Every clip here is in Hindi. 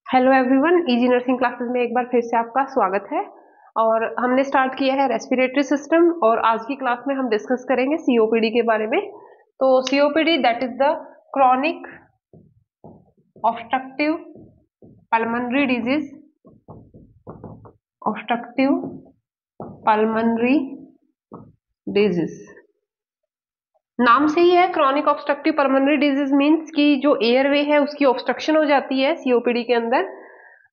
Hello everyone, easy nursing classes में एक बार फिर से आपका स्वागत है। और हमने स्टार्ट किया है रेस्पिरेटरी सिस्टम और आज की क्लास में हम डिस्कस करेंगे सीओपीडी के बारे में। तो COPD that is the chronic obstructive pulmonary disease, obstructive pulmonary disease नाम से ही है। Chronic obstructive pulmonary disease means कि जो एयरवे है उसकी ऑब्स्ट्रक्शन हो जाती है सीओपीडी के अंदर।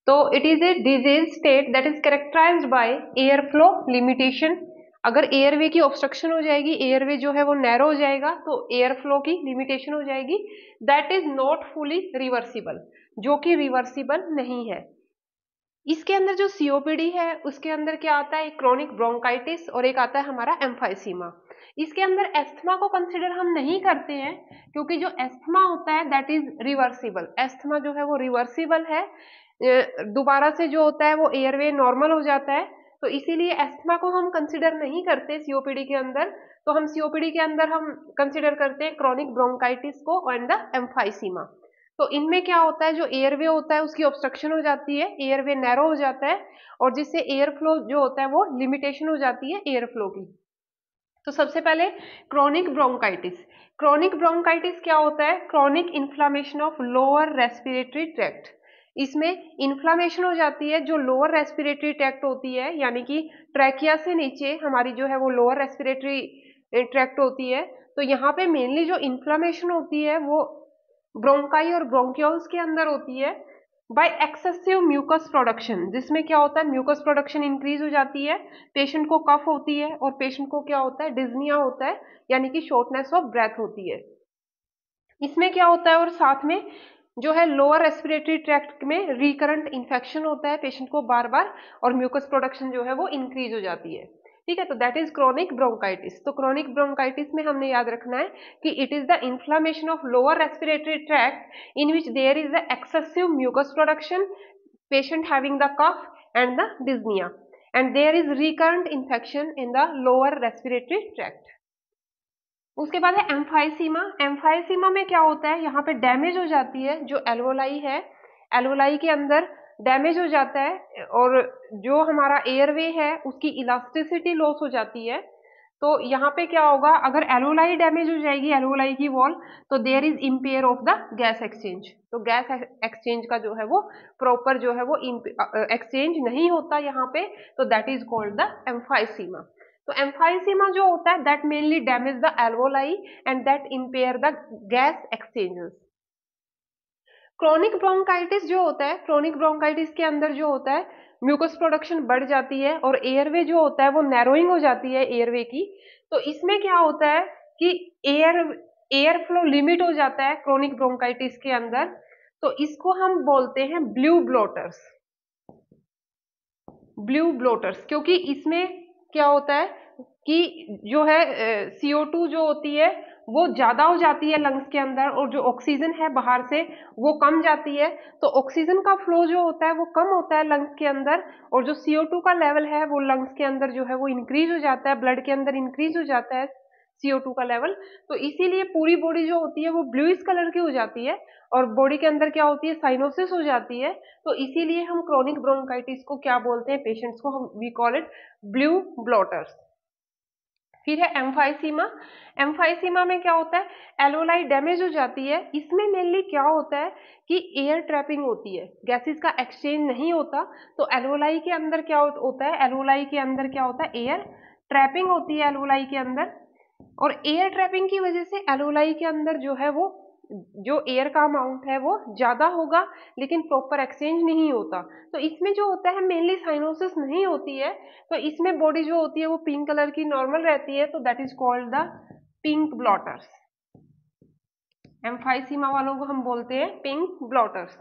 तो it is a disease state that is characterized by air flow limitation. अगर एयरवे की ऑब्स्ट्रक्शन हो जाएगी, एयरवे जो है वो नैरो हो जाएगा, तो एयर फ्लो की लिमिटेशन हो जाएगी। That is not fully reversible, जो कि रिवर्सिबल नहीं है। इसके अंदर जो सीओपीडी है उसके अंदर क्या आता है, एक क्रोनिक ब्रोंकाइटिस और एक आता है हमारा एम्फाइसीमा। इसके अंदर एस्थमा को कंसिडर हम नहीं करते हैं क्योंकि जो एस्थमा होता है दैट इज रिवर्सिबल। एस्थमा जो है वो रिवर्सिबल है, दोबारा से जो होता है वो एयरवे नॉर्मल हो जाता है, तो इसीलिए एस्थमा को हम कंसिडर नहीं करते सीओपीडी के अंदर। तो हम सीओपीडी के अंदर हम कंसिडर करते हैं क्रोनिक ब्रोंकाइटिस को एंड द एम्फाइसीमा। तो इनमें क्या होता है, जो एयरवे होता है उसकी ऑब्स्ट्रक्शन हो जाती है, एयरवे नैरो हो जाता है और जिससे एयर फ्लो जो होता है वो लिमिटेशन हो जाती है एयर फ्लो की। तो सबसे पहले क्रोनिक ब्रोंकाइटिस। क्रोनिक ब्रोंकाइटिस क्या होता है, chronic inflammation of lower respiratory tract. इसमें इन्फ्लामेशन हो जाती है जो लोअर रेस्पिरेटरी ट्रैक्ट होती है, यानी कि ट्रैकिया से नीचे हमारी जो है वो लोअर रेस्पिरेटरी ट्रैक्ट होती है। तो यहाँ पे मेनली जो इन्फ्लामेशन होती है वो ब्रोंकाई और ब्रोंकियोल्स के अंदर होती है बाय एक्सेसिव म्यूकस प्रोडक्शन, जिसमें क्या होता है म्यूकस प्रोडक्शन इंक्रीज हो जाती है, पेशेंट को कफ होती है और पेशेंट को क्या होता है डिज्निया होता है, यानी कि शॉर्टनेस ऑफ ब्रेथ होती है। इसमें क्या होता है, और साथ में जो है लोअर रेस्पिरेटरी ट्रैक्ट में रिकरेंट इन्फेक्शन होता है पेशेंट को बार बार, और म्यूकस प्रोडक्शन जो है वो इंक्रीज हो जाती है। ठीक है, तो दैट इज क्रोनिक ब्रोंकाइटिस। तो क्रोनिक ब्रोंकाइटिस में हमने याद रखना है कि it is the inflammation of lower respiratory tract in which there is the excessive mucus production, patient having the cough and the dyspnea, and there is recurrent infection in the lower respiratory tract. उसके बाद है एम्फाइसीमा। एम्फाइसीमा में क्या होता है, यहाँ पे डैमेज हो जाती है जो एल्वोलाई है, एल्वोलाई के अंदर डैमेज हो जाता है और जो हमारा एयरवे है उसकी इलास्टिसिटी लॉस हो जाती है। तो यहाँ पे क्या होगा, अगर एल्वोलाई डैमेज हो जाएगी, एल्वोलाई की वॉल, तो there is impair of the gas exchange. तो गैस एक्सचेंज का जो है वो प्रॉपर जो है वो एक्सचेंज नहीं होता यहाँ पे, तो that is called the emphysema. तो एम्फाइसीमा जो होता है that mainly damage the alveoli and that impair the gas exchanges. Chronic bronchitis जो होता है, क्रोनिक ब्रोंकाइटिस के अंदर जो होता है म्यूकस प्रोडक्शन बढ़ जाती है और एयरवे जो होता है वो नैरोइंग हो जाती है एयरवे की। तो इसमें क्या होता है कि एयर फ्लो लिमिट हो जाता है क्रोनिक ब्रोंकाइटिस के अंदर, तो इसको हम बोलते हैं ब्लू ब्लोटर्स। ब्लू ब्लोटर्स, क्योंकि इसमें क्या होता है कि जो है CO2 जो होती है वो ज्यादा हो जाती है लंग्स के अंदर और जो ऑक्सीजन है बाहर से वो कम जाती है। तो ऑक्सीजन का फ्लो जो होता है वो कम होता है लंग्स के अंदर, और जो CO2 का लेवल है वो लंग्स के अंदर जो है वो इंक्रीज हो जाता है, ब्लड के अंदर इंक्रीज हो जाता है CO2 का लेवल। तो इसीलिए पूरी बॉडी जो होती है वो ब्लूइश कलर की हो जाती है और बॉडी के अंदर क्या होती है, साइनोसिस हो जाती है। तो इसीलिए हम क्रोनिक ब्रोंकाइटिस को क्या बोलते हैं, पेशेंट्स को हम वी कॉल इट ब्लू ब्लोटर्स। फिर है एम्फाइसीमा। एम्फाइसीमा में क्या होता है, एल्वोलाई डैमेज हो जाती है। इसमें मेनली क्या होता है कि एयर ट्रैपिंग होती है, गैसेस का एक्सचेंज नहीं होता। तो एल्वोलाई के अंदर क्या होता है, एल्वोलाई के अंदर क्या होता है, एयर ट्रैपिंग होती है एल्वोलाई के अंदर, और एयर ट्रैपिंग की वजह से एल्वोलाई के अंदर जो है वो जो एयर का अमाउंट है वो ज्यादा होगा लेकिन प्रॉपर एक्सचेंज नहीं होता। तो इसमें जो होता है मेनली साइनोसिस नहीं होती है, तो इसमें बॉडी जो होती है वो पिंक कलर की नॉर्मल रहती है, तो that is called the pink blotters. Emphysema वालों को हम बोलते हैं पिंक ब्लॉटर्स।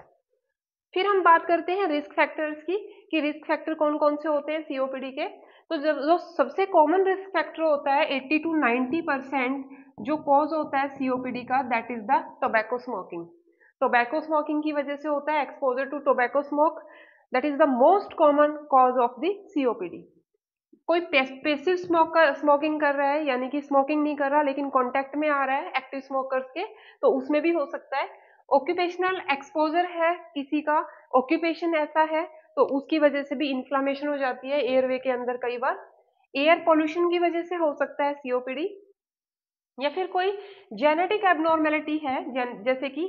फिर हम बात करते हैं रिस्क फैक्टर्स की, कि रिस्क फैक्टर कौन कौन से होते हैं सीओपीडी के। तो जो सबसे कॉमन रिस्क फैक्टर होता है 80 to 90% जो कॉज होता है सीओपीडी का, that is the tobacco smoking. Tobacco smoking की वजह से होता है, exposure to tobacco smoke that is the most common cause of the COPD. कोई पैसिव स्मोकिंग कर रहा है, यानी कि स्मोकिंग नहीं कर रहा लेकिन कांटेक्ट में आ रहा है एक्टिव स्मोकर्स के, तो उसमें भी हो सकता है। ऑक्यूपेशनल एक्सपोजर है किसी का, ऑक्यूपेशन ऐसा है तो उसकी वजह से भी इन्फ्लामेशन हो जाती है एयरवे के अंदर। कई बार एयर पोल्यूशन की वजह से हो सकता है सीओपीडी, या फिर कोई जेनेटिक एबनॉर्मेलिटी है, जैसे कि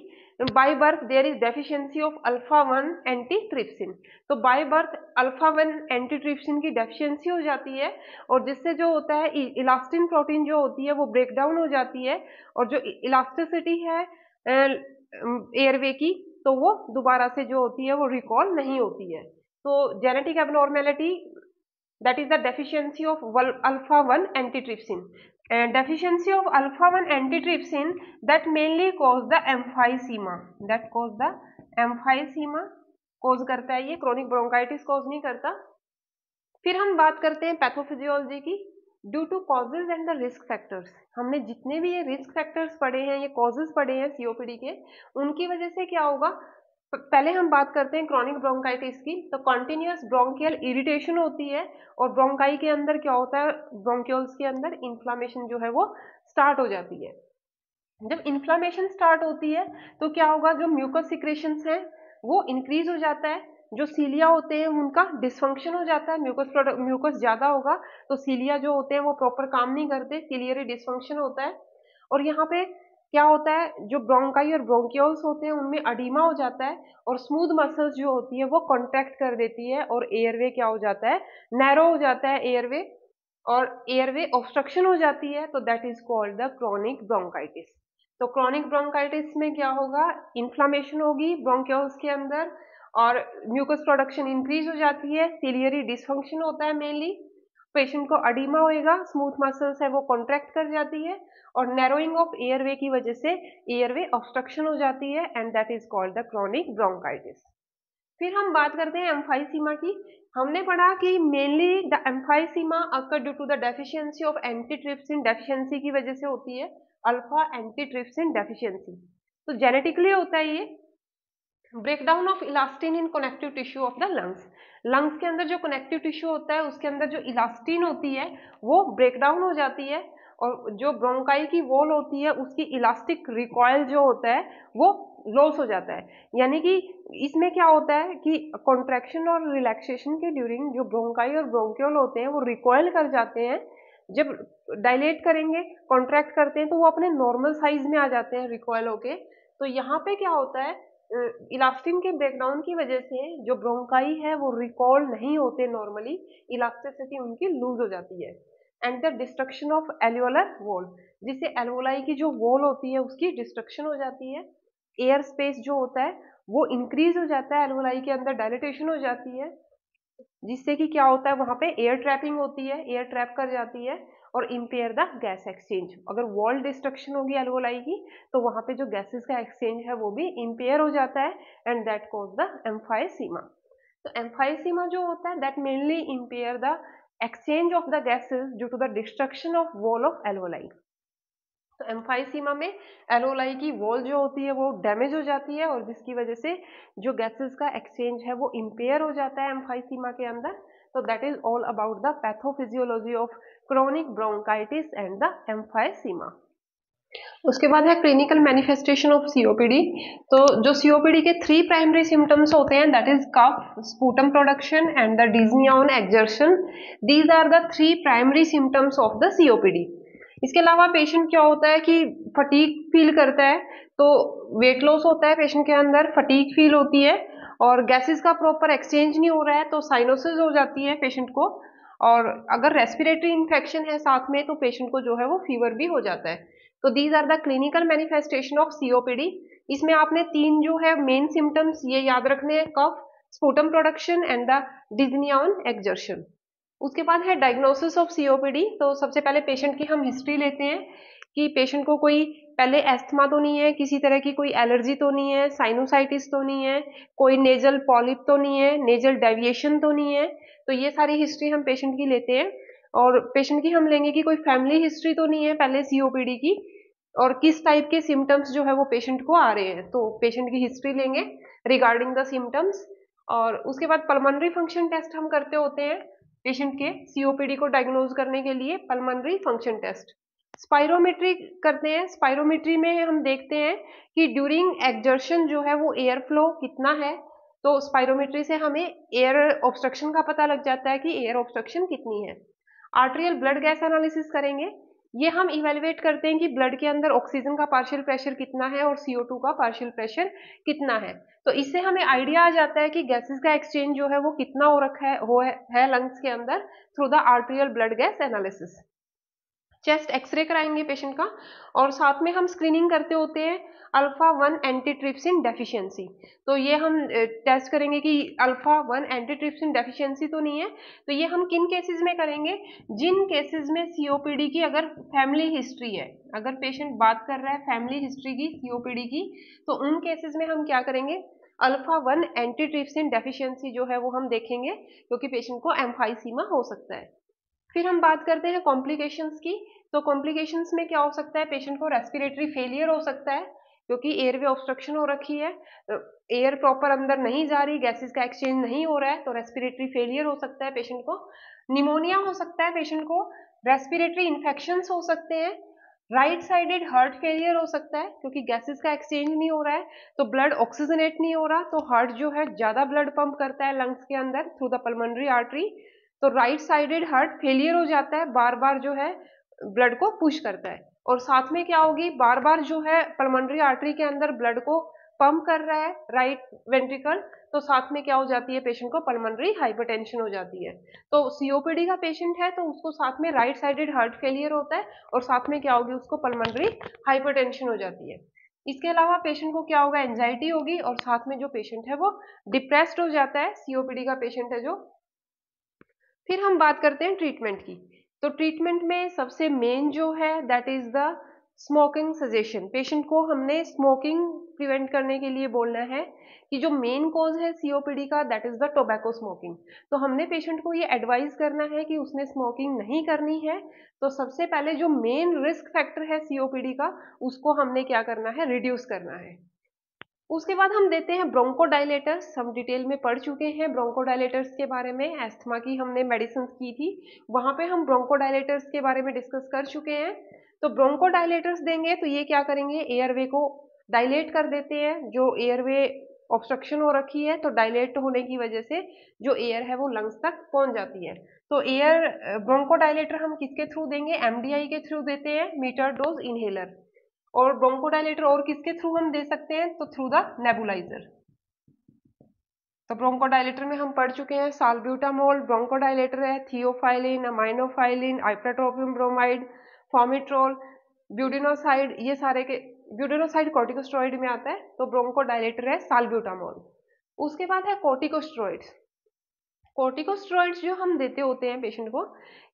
by birth there is deficiency of alpha 1 antitrypsin. तो बाय बर्थ अल्फा 1 एंटीट्रिप्सिन की डेफिशिएंसी हो जाती है, और जिससे जो होता है इलास्टिन प्रोटीन जो होती है वो ब्रेक डाउन हो जाती है, और जो इलास्टिसिटी है एयरवे की, तो वो दोबारा से जो होती है वो रिकॉल नहीं होती है। तो genetic abnormality, that is the deficiency of alpha 1 antitrypsin. Deficiency of alpha 1 antitrypsin that mainly cause the emphysema, that cause the emphysema cause करता है, ये chronic bronchitis cause नहीं करता। फिर हम बात करते हैं पैथोफिजियोलॉजी की। Due to causes and the risk factors, हमने जितने भी ये रिस्क फैक्टर्स पढ़े हैं, ये कॉजेज पढ़े हैं सीओपीडी के, उनकी वजह से क्या होगा। पहले हम बात करते हैं क्रॉनिक ब्रोंकाइटिस की। तो कॉन्टिन्यूअस ब्रोंकियल इरिटेशन होती है, और ब्रोंकाई के अंदर क्या होता है, ब्रोंक्यूल्स के अंदर इन्फ्लामेशन जो है वो स्टार्ट हो जाती है। जब इन्फ्लामेशन स्टार्ट होती है तो क्या होगा, जो म्यूकस सिक्रेशंस हैं वो इंक्रीज हो जाता है, जो सीलिया होते हैं उनका डिसफंक्शन हो जाता है। म्यूकस ज्यादा होगा तो सीलिया जो होते हैं वो प्रॉपर काम नहीं करते, सीलियरी डिसफंक्शन होता है। और यहाँ पे क्या होता है, जो ब्रोंकाई और ब्रोंक्यूल्स होते हैं उनमें अडीमा हो जाता है, और स्मूथ मसल्स जो होती है वो कॉन्ट्रैक्ट कर देती है, और एयरवे क्या हो जाता है, नैरो हो जाता है एयरवे, और एयरवे ऑब्स्ट्रक्शन हो जाती है। तो that is called the chronic bronchitis. तो क्रॉनिक ब्रोंकाइटिस में क्या होगा, इन्फ्लामेशन होगी ब्रोंक्यूल्स के अंदर, और म्यूकस प्रोडक्शन इंक्रीज हो जाती है, सीलियरी डिसफंक्शन होता है मेनली, पेशेंट को अडीमा होएगा, स्मूथ मसल्स है वो कॉन्ट्रैक्ट कर जाती है, और नैरोइंग ऑफ एयरवे की वजह से एयरवे ऑब्स्ट्रक्शन हो जाती है, and that is called the chronic bronchitis. फिर हम बात करते हैं एम्फाइसीमा की। हमने पढ़ा कि mainly the emphysema occur due to the deficiency of antitrypsin deficiency की वजह से होती है, अल्फा एंटीट्रिप्सिन डेफिशिएंसी। तो जेनेटिकली होता है ये। Breakdown of elastin in connective tissue of the lungs, lungs के अंदर जो कनेक्टिव टिश्यू होता है उसके अंदर जो इलास्टिन होती है वो ब्रेकडाउन हो जाती है, और जो ब्रोंकाई की वॉल होती है उसकी इलास्टिक रिकॉयल जो होता है वो लॉस हो जाता है। यानी कि इसमें क्या होता है कि कॉन्ट्रैक्शन और रिलैक्सेशन के ड्यूरिंग जो ब्रोंकाई और ब्रोंक्यूल होते हैं वो रिकॉयल कर जाते हैं। जब डायलेट करेंगे, कॉन्ट्रैक्ट करते हैं, तो वो अपने नॉर्मल साइज में आ जाते हैं रिकॉयल होके। तो यहाँ पे क्या होता है, इलास्टिन के ब्रेकडाउन की वजह से जो ब्रोंकाई है वो रिकॉल नहीं होते नॉर्मली, इलास्टिसिटी उनकी लूज हो जाती है, and the destruction of alveolar wall, जिससे एल्वोलाई की जो वॉल होती है उसकी डिस्ट्रक्शन हो जाती है, एयर स्पेस जो होता है वो इंक्रीज हो जाता है, एल्वोलाई के अंदर डायलेटेशन हो जाती है, जिससे कि क्या होता है वहां पे एयर ट्रैपिंग होती है, एयर ट्रैप कर जाती है, और इम्पेयर द गैस एक्सचेंज। अगर वॉल डिस्ट्रक्शन होगी एल्वोलाई की तो वहां पे जो गैसेस का एक्सचेंज है वो भी इम्पेयर हो जाता है, and that cause the emphysema. तो एम्फाइसीमा जो होता है that mainly impair the exchange of the gases due to the destruction of wall of alveoli. तो एम्फाइसीमा में एल्वोलाई की वॉल जो होती है वो डैमेज हो जाती है, और जिसकी वजह से जो गैसेस का एक्सचेंज है वो इम्पेयर हो जाता है एम्फाइसीमा के अंदर। तो that is all about the pathophysiology of chronic bronchitis and the emphysema. उसके बाद है क्लिनिकल मैनिफेस्टेशन ऑफ सीओपीडी। तो जो सीओपीडी के 3 प्राइमरी सिम्टम्स होते हैं that is cough, sputum production and the डिज्निया on exertion. These are the 3 primary symptoms of the COPD. इसके अलावा पेशेंट क्या होता है कि फटीग फील करता है, तो वेट लॉस होता है पेशेंट के अंदर, फटीग फील होती है, और गैसेस का प्रॉपर एक्सचेंज नहीं हो रहा है तो साइनोसिस हो जाती है पेशेंट को, और अगर रेस्पिरेटरी इन्फेक्शन है साथ में तो पेशेंट को जो है वो फीवर भी हो जाता है। तो these are the clinical manifestation of COPD. इसमें आपने 3 जो है मेन सिम्टम्स ये याद रखने हैं, cough, sputum production and the डिज्निया on exertion. उसके बाद है डायग्नोसिस ऑफ सीओपीडी। तो सबसे पहले पेशेंट की हम हिस्ट्री लेते हैं कि पेशेंट को कोई पहले एस्थमा तो नहीं है, किसी तरह की कोई एलर्जी तो नहीं है, साइनोसाइटिस तो नहीं है, कोई नेजल पॉलिप तो नहीं है, नेजल डेविएशन तो नहीं है। तो ये सारी हिस्ट्री हम पेशेंट की लेते हैं, और पेशेंट की हम लेंगे कि कोई फैमिली हिस्ट्री तो नहीं है पहले सीओपीडी की, और किस टाइप के सिम्टम्स जो है वो पेशेंट को आ रहे हैं। तो पेशेंट की हिस्ट्री लेंगे रिगार्डिंग द सिम्टम्स, और उसके बाद पल्मोनरी फंक्शन टेस्ट हम करते होते हैं पेशेंट के सीओपीडी को डायग्नोज करने के लिए, पल्मोनरी फंक्शन टेस्ट। स्पायरोमेट्री करते हैं। स्पायरोमेट्री में हम देखते हैं कि ड्यूरिंग एक्सर्शन जो है वो एयर फ्लो कितना है, तो स्पायरोमेट्री से हमें एयर ऑब्स्ट्रक्शन का पता लग जाता है कि एयर ऑब्स्ट्रक्शन कितनी है। आर्टेरियल ब्लड गैस एनालिसिस करेंगे, ये हम इवेलुएट करते हैं कि ब्लड के अंदर ऑक्सीजन का पार्शियल प्रेशर कितना है और CO2 का पार्शियल प्रेशर कितना है। तो इससे हमें आइडिया आ जाता है कि गैसेस का एक्सचेंज जो है वो कितना हो रखा है लंग्स के अंदर through the arterial blood gas analysis. Chest x-ray कराएंगे पेशेंट का, और साथ में हम स्क्रीनिंग करते होते हैं अल्फा 1 एंटीट्रिप्सिन डेफिशिएंसी। तो ये हम टेस्ट करेंगे कि अल्फा 1 एंटीट्रिप्सिन डेफिशिएंसी तो नहीं है। तो ये हम किन केसेस में करेंगे, जिन केसेस में COPD की अगर फैमिली हिस्ट्री है, अगर पेशेंट बात कर रहा है फैमिली हिस्ट्री की COPD की, तो उन केसेस में हम क्या करेंगे, अल्फा 1 एंटीट्रिप्सिन डेफिशिएंसी जो है वो हम देखेंगे, क्योंकि पेशेंट को एम्फाइसीमा हो सकता है। फिर हम बात करते हैं कॉम्प्लिकेशंस की। तो कॉम्प्लिकेशंस में क्या हो सकता है, पेशेंट को रेस्पिरेटरी फेलियर हो सकता है, क्योंकि एयरवे ऑब्स्ट्रक्शन हो रखी है, एयर प्रॉपर अंदर नहीं जा रही, गैसेस का एक्सचेंज नहीं हो रहा है, तो रेस्पिरेटरी फेलियर हो सकता है पेशेंट को। निमोनिया हो सकता है पेशेंट को, रेस्पिरेटरी इन्फेक्शंस हो सकते हैं, राइट साइडेड हार्ट फेलियर हो सकता है, क्योंकि गैसेस का एक्सचेंज नहीं हो रहा है तो ब्लड ऑक्सीजनेट नहीं हो रहा, तो हार्ट जो है ज्यादा ब्लड पंप करता है लंग्स के अंदर थ्रू द पल्मोनरी आर्टरी, तो राइट साइडेड हार्ट फेलियर हो जाता है, बार बार जो है ब्लड को पुश करता है। और साथ में क्या होगी, बार बार जो है पल्मोनरी आर्टरी के अंदर ब्लड को पंप कर रहा है राइट वेंट्रिकल, तो साथ में क्या हो जाती है, पेशेंट को पल्मोनरी हाइपरटेंशन हो जाती है। तो COPD का पेशेंट है तो उसको साथ में राइट साइडेड हार्ट फेलियर होता है, और साथ में क्या होगी, उसको पल्मोनरी हाइपरटेंशन हो जाती है। इसके अलावा पेशेंट को क्या होगा, एंजाइटी होगी, और साथ में जो पेशेंट है वो डिप्रेस्ड हो जाता है, COPD का पेशेंट है जो। फिर हम बात करते हैं ट्रीटमेंट की। तो ट्रीटमेंट में सबसे मेन जो है that is the smoking suggestion. Patient को हमने स्मोकिंग प्रिवेंट करने के लिए बोलना है कि जो मेन कॉज है COPD का that is the tobacco smoking. तो हमने पेशेंट को ये एडवाइस करना है कि उसने स्मोकिंग नहीं करनी है। तो सबसे पहले जो मेन रिस्क फैक्टर है COPD का, उसको हमने क्या करना है, रिड्यूस करना है। उसके बाद हम देते हैं ब्रोंकोडाइलेटर्स। हम डिटेल में पढ़ चुके हैं ब्रोंकोडाइलेटर्स के बारे में, एस्थमा की हमने मेडिसिन की थी, वहां पे हम ब्रोंकोडाइलेटर्स के बारे में डिस्कस कर चुके हैं। तो ब्रोंकोडाइलेटर्स देंगे तो ये क्या करेंगे, एयरवे को डायलेट कर देते हैं। जो एयरवे ऑब्स्ट्रक्शन हो रखी है तो डायलेट होने की वजह से जो एयर है वो लंग्स तक पहुंच जाती है। तो एयर ब्रोंकोडाइलेटर हम किसके थ्रू देंगे, MDI के थ्रू देते हैं, मीटर डोज इनहेलर। और ब्रोंकोडाइलेटर और किसके थ्रू हम दे सकते हैं, तो थ्रू द नेबुलाइजर। तो ब्रोंकोडाइलेटर में हम पढ़ चुके हैं साल्ब्यूटामोल ब्रोंकोडाइलेटर है, थियोफाइलिन, अमाइनोफाइलिन, आइप्राट्रोपियम ब्रोमाइड, फॉर्मिट्रोल, ब्यूडिनोसाइड, ये सारे के, ब्यूडिनोसाइड कॉर्टिकोस्टेरॉइड में आता है, तो ब्रोंकोडाइलेटर है साल्ब्यूटामोल। उसके बाद है कॉर्टिकोस्टेरॉइड्स। कॉर्टिकोस्टेरॉइड्स जो हम देते होते हैं पेशेंट को,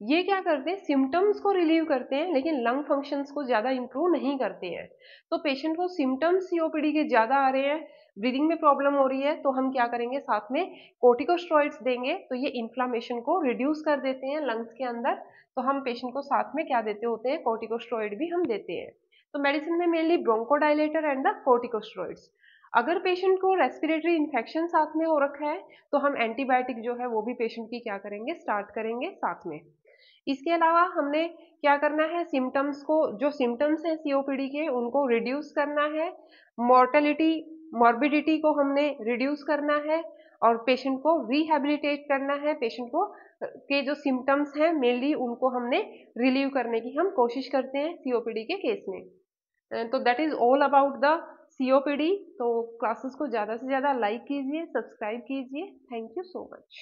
ये क्या करते हैं, सिम्टम्स को रिलीव करते हैं लेकिन लंग फंक्शंस को ज्यादा इंप्रूव नहीं करते हैं। तो पेशेंट को सिम्टम्स COPD के ज्यादा आ रहे हैं, ब्रीदिंग में प्रॉब्लम हो रही है, तो हम क्या करेंगे, साथ में कॉर्टिकोस्टेरॉइड्स देंगे, तो ये इन्फ्लामेशन को रिड्यूस कर देते हैं लंग्स के अंदर। तो हम पेशेंट को साथ में क्या देते होते हैं, कॉर्टिकोस्टेरॉइड भी हम देते हैं। तो मेडिसिन में mainly bronchodilator and the corticosteroids. अगर पेशेंट को रेस्पिरेटरी इन्फेक्शन साथ में हो रखा है तो हम एंटीबायोटिक जो है वो भी पेशेंट की क्या करेंगे, स्टार्ट करेंगे साथ में। इसके अलावा हमने क्या करना है, सिम्टम्स को, जो सिम्टम्स हैं COPD के उनको रिड्यूस करना है, मॉर्टेलिटी मॉर्बिडिटी को हमने रिड्यूस करना है, और पेशेंट को रिहेबिलिटेट करना है। पेशेंट को के जो सिम्टम्स हैं मेनली उनको हमने रिलीव करने की हम कोशिश करते हैं COPD के केस में। तो that is all about the COPD। तो क्लासेस को ज़्यादा से ज़्यादा लाइक कीजिए, सब्सक्राइब कीजिए। Thank you so much.